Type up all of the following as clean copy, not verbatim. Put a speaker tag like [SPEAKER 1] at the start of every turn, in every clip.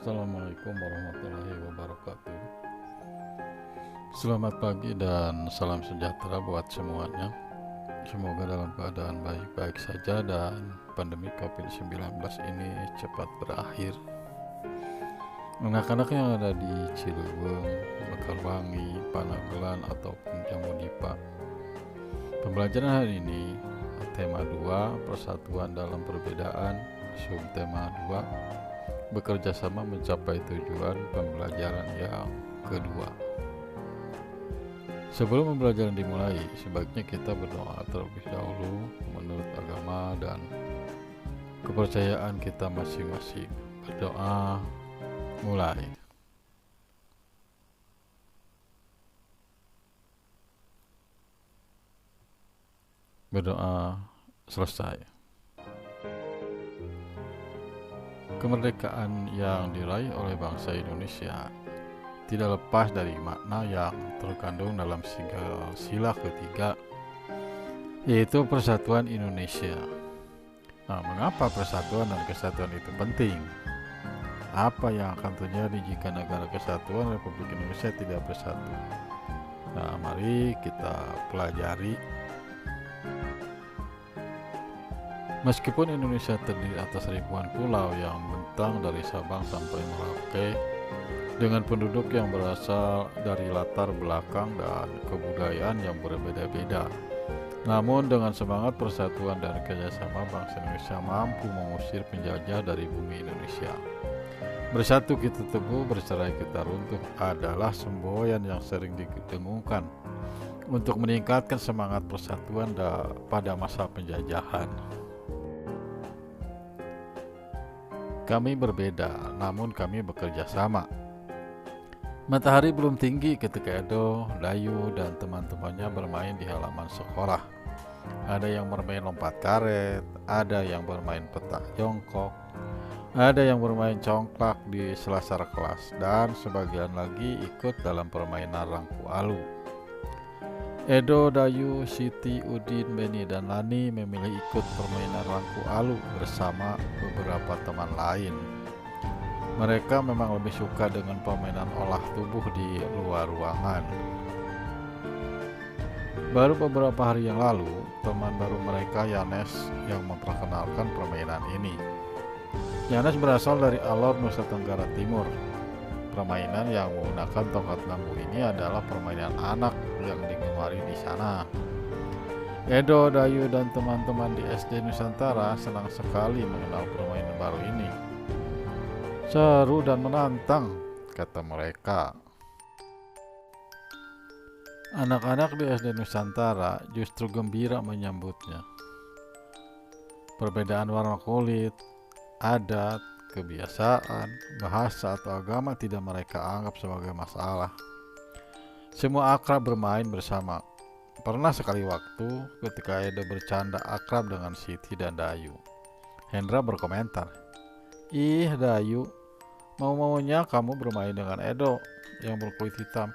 [SPEAKER 1] Assalamualaikum warahmatullahi wabarakatuh. Selamat pagi dan salam sejahtera buat semuanya. Semoga dalam keadaan baik-baik saja dan pandemi COVID-19 ini cepat berakhir. Anak-anak yang ada di Ciliwung, Mekarwangi, Panakgelan ataupun Jambu Dipa, pembelajaran hari ini tema 2 persatuan dalam perbedaan, subtema 2 bekerja sama mencapai tujuan pembelajaran yang kedua. Sebelum pembelajaran dimulai, sebaiknya kita berdoa terlebih dahulu menurut agama dan kepercayaan kita masing-masing. Berdoa, mulai. Berdoa, selesai. Kemerdekaan yang diraih oleh bangsa Indonesia tidak lepas dari makna yang terkandung dalam sila ketiga, yaitu persatuan Indonesia. Nah, mengapa persatuan dan kesatuan itu penting? Apa yang akan terjadi jika negara kesatuan Republik Indonesia tidak bersatu? Nah, mari kita pelajari. Meskipun Indonesia terdiri atas ribuan pulau yang membentang dari Sabang sampai Merauke, dengan penduduk yang berasal dari latar belakang dan kebudayaan yang berbeda-beda, namun dengan semangat persatuan dan kerjasama, bangsa Indonesia mampu mengusir penjajah dari bumi Indonesia. Bersatu kita teguh, bercerai kita runtuh adalah semboyan yang sering didengungkan untuk meningkatkan semangat persatuan pada masa penjajahan. Kami berbeda, namun kami bekerja sama. Matahari belum tinggi ketika Edo, Dayu, dan teman-temannya bermain di halaman sekolah. Ada yang bermain lompat karet, ada yang bermain petak jongkok, ada yang bermain congklak di selasar kelas, dan sebagian lagi ikut dalam permainan rangku alu. Edo, Dayu, Siti, Udin, Beni, dan Lani memilih ikut permainan rangku alu bersama beberapa teman lain. Mereka memang lebih suka dengan permainan olah tubuh di luar ruangan. Baru beberapa hari yang lalu, teman baru mereka, Yanes, yang memperkenalkan permainan ini. Yanes berasal dari Alor, Nusa Tenggara Timur. Permainan yang menggunakan tongkat bambu ini adalah permainan anak yang digemari di sana. Edo, Dayu, dan teman-teman di SD Nusantara senang sekali mengenal permainan baru ini. Seru dan menantang, kata mereka. Anak-anak di SD Nusantara justru gembira menyambutnya. Perbedaan warna kulit, adat, kebiasaan, bahasa, atau agama tidak mereka anggap sebagai masalah. Semua akrab bermain bersama. Pernah sekali waktu ketika Edo bercanda akrab dengan Siti dan Dayu, Hendra berkomentar, "Ih Dayu, mau-maunya kamu bermain dengan Edo yang berkulit hitam.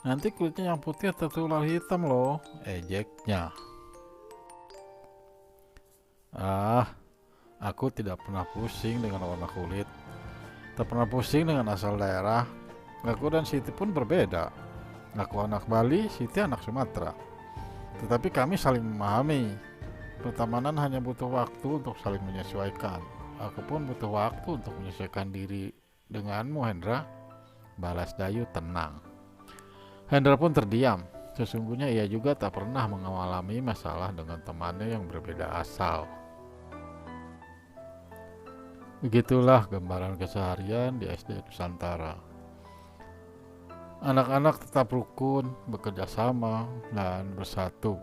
[SPEAKER 1] Nanti kulitnya yang putih tertular hitam loh," ejeknya. Aku tidak pernah pusing dengan warna kulit, tak pernah pusing dengan asal daerah. Aku dan Siti pun berbeda. Aku anak Bali, Siti anak Sumatera. Tetapi kami saling memahami. Pertemanan hanya butuh waktu untuk saling menyesuaikan. Aku pun butuh waktu untuk menyesuaikan diri denganmu, Hendra, balas Dayu tenang. Hendra pun terdiam. Sesungguhnya ia juga tak pernah mengalami masalah dengan temannya yang berbeda asal. Begitulah gambaran keseharian di SD Nusantara. Anak-anak tetap rukun, bekerja sama, dan bersatu,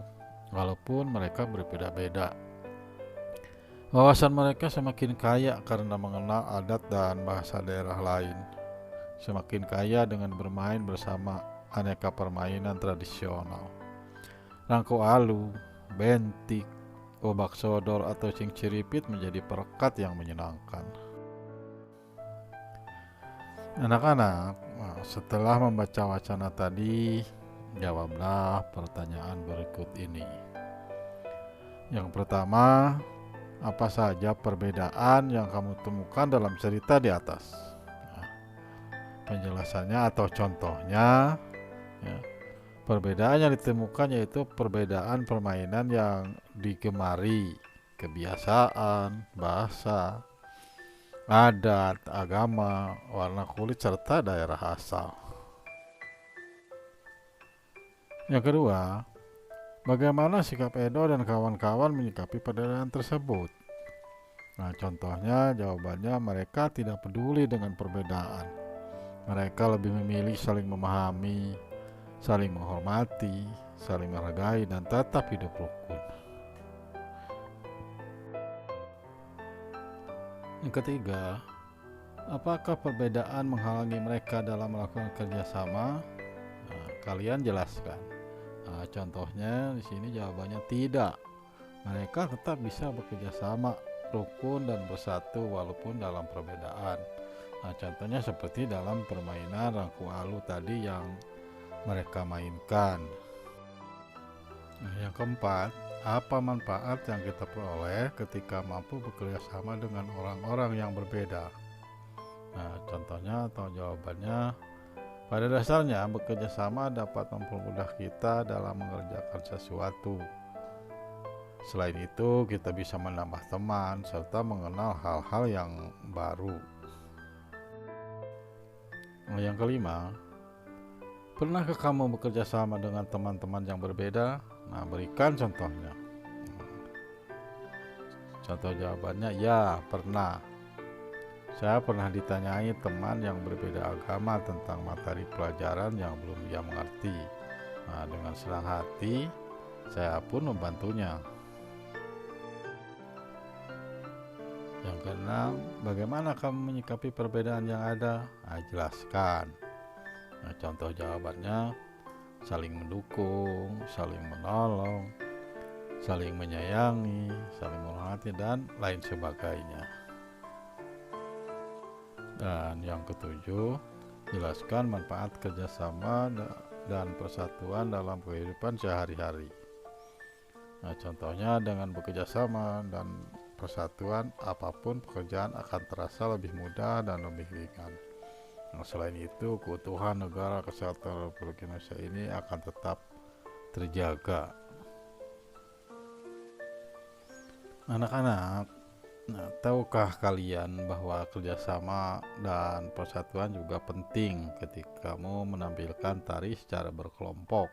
[SPEAKER 1] walaupun mereka berbeda-beda. Wawasan mereka semakin kaya karena mengenal adat dan bahasa daerah lain. Semakin kaya dengan bermain bersama aneka permainan tradisional. Rangku alu, bentik, obak sodor, atau cinciripit menjadi perekat yang menyenangkan. Anak-anak, setelah membaca wacana tadi, jawablah pertanyaan berikut ini. Yang pertama, apa saja perbedaan yang kamu temukan dalam cerita di atas? Penjelasannya atau contohnya, ya, perbedaan yang ditemukan yaitu perbedaan permainan yang digemari, kebiasaan, bahasa, adat, agama, warna kulit, serta daerah asal. Yang kedua, bagaimana sikap Edo dan kawan-kawan menyikapi perbedaan tersebut? Nah, contohnya jawabannya mereka tidak peduli dengan perbedaan. Mereka lebih memilih saling memahami, saling menghormati, saling menghargai, dan tetap hidup rukun. Yang ketiga, apakah perbedaan menghalangi mereka dalam melakukan kerjasama? Nah, kalian jelaskan. Nah, contohnya di sini jawabannya tidak. Mereka tetap bisa bekerja sama, rukun dan bersatu walaupun dalam perbedaan. Nah, contohnya seperti dalam permainan rangku alu tadi yang mereka mainkan. Nah, yang keempat, apa manfaat yang kita peroleh ketika mampu bekerja sama dengan orang-orang yang berbeda? Nah, contohnya atau jawabannya, pada dasarnya bekerja sama dapat mempermudah kita dalam mengerjakan sesuatu. Selain itu, kita bisa menambah teman serta mengenal hal-hal yang baru. Nah, yang kelima, pernahkah kamu bekerja sama dengan teman-teman yang berbeda? Nah, berikan contohnya. Contoh jawabannya, ya, pernah. Saya pernah ditanyai teman yang berbeda agama tentang materi pelajaran yang belum ia mengerti. Nah, dengan senang hati, saya pun membantunya. Yang keenam, bagaimana kamu menyikapi perbedaan yang ada? Nah, jelaskan. Nah, contoh jawabannya, saling mendukung, saling menolong, saling menyayangi, saling menghormati, dan lain sebagainya. Dan yang ketujuh, jelaskan manfaat kerjasama dan persatuan dalam kehidupan sehari-hari. Nah, contohnya dengan bekerja sama dan persatuan, apapun pekerjaan akan terasa lebih mudah dan lebih ringan. Nah, selain itu, keutuhan negara kesatuan Republik Indonesia ini akan tetap terjaga. Anak-anak, nah, tahukah kalian bahwa kerjasama dan persatuan juga penting ketika kamu menampilkan tari secara berkelompok?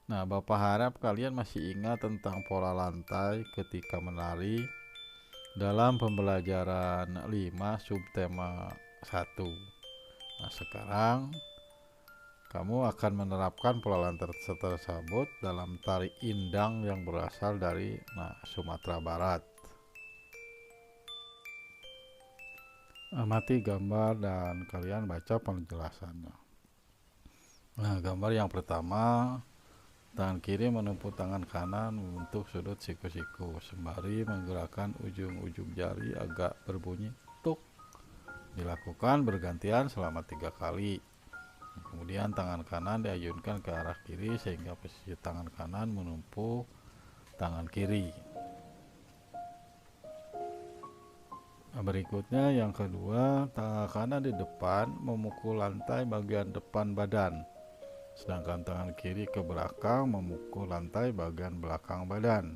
[SPEAKER 1] Nah, Bapak harap kalian masih ingat tentang pola lantai ketika menari dalam pembelajaran 5 subtema 1. Nah, sekarang kamu akan menerapkan pola lantai tersebut dalam tari indang yang berasal dari Sumatera Barat. Amati gambar dan kalian baca penjelasannya. Nah, gambar yang pertama, tangan kiri menepuk tangan kanan membentuk sudut siku-siku sembari menggerakkan ujung-ujung jari agak berbunyi tuk. Dilakukan bergantian selama 3 kali. Kemudian tangan kanan diayunkan ke arah kiri sehingga posisi tangan kanan menumpu tangan kiri. Berikutnya yang kedua, tangan kanan di depan memukul lantai bagian depan badan, sedangkan tangan kiri ke belakang memukul lantai bagian belakang badan.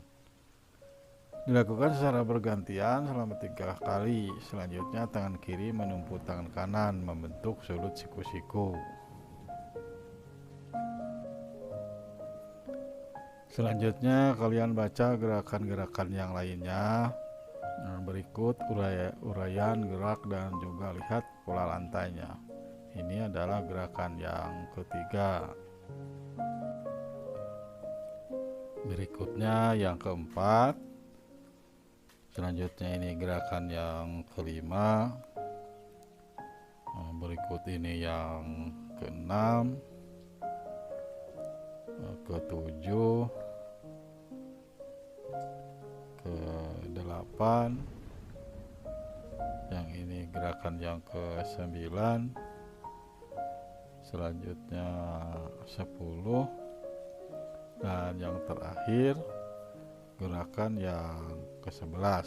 [SPEAKER 1] Dilakukan secara bergantian selama 3 kali. Selanjutnya tangan kiri menumpu tangan kanan membentuk sudut siku-siku. Selanjutnya kalian baca gerakan-gerakan yang lainnya. Berikut uraian gerak dan juga lihat pola lantainya. Ini adalah gerakan yang ketiga. Berikutnya yang keempat. Selanjutnya ini gerakan yang kelima. Berikut ini yang keenam, ketujuh, ke-8. Yang ini gerakan yang ke-9. Selanjutnya 10. Dan yang terakhir gerakan yang ke-11.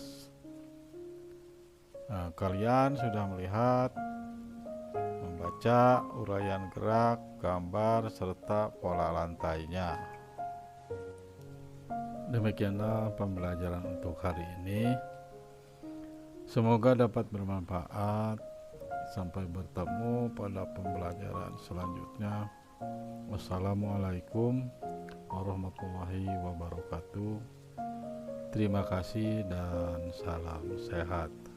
[SPEAKER 1] Nah, kalian sudah melihat membaca uraian gerak, gambar, serta pola lantainya. Demikianlah pembelajaran untuk hari ini. Semoga dapat bermanfaat. Sampai bertemu pada pembelajaran selanjutnya. Wassalamualaikum warahmatullahi wabarakatuh. Terima kasih dan salam sehat.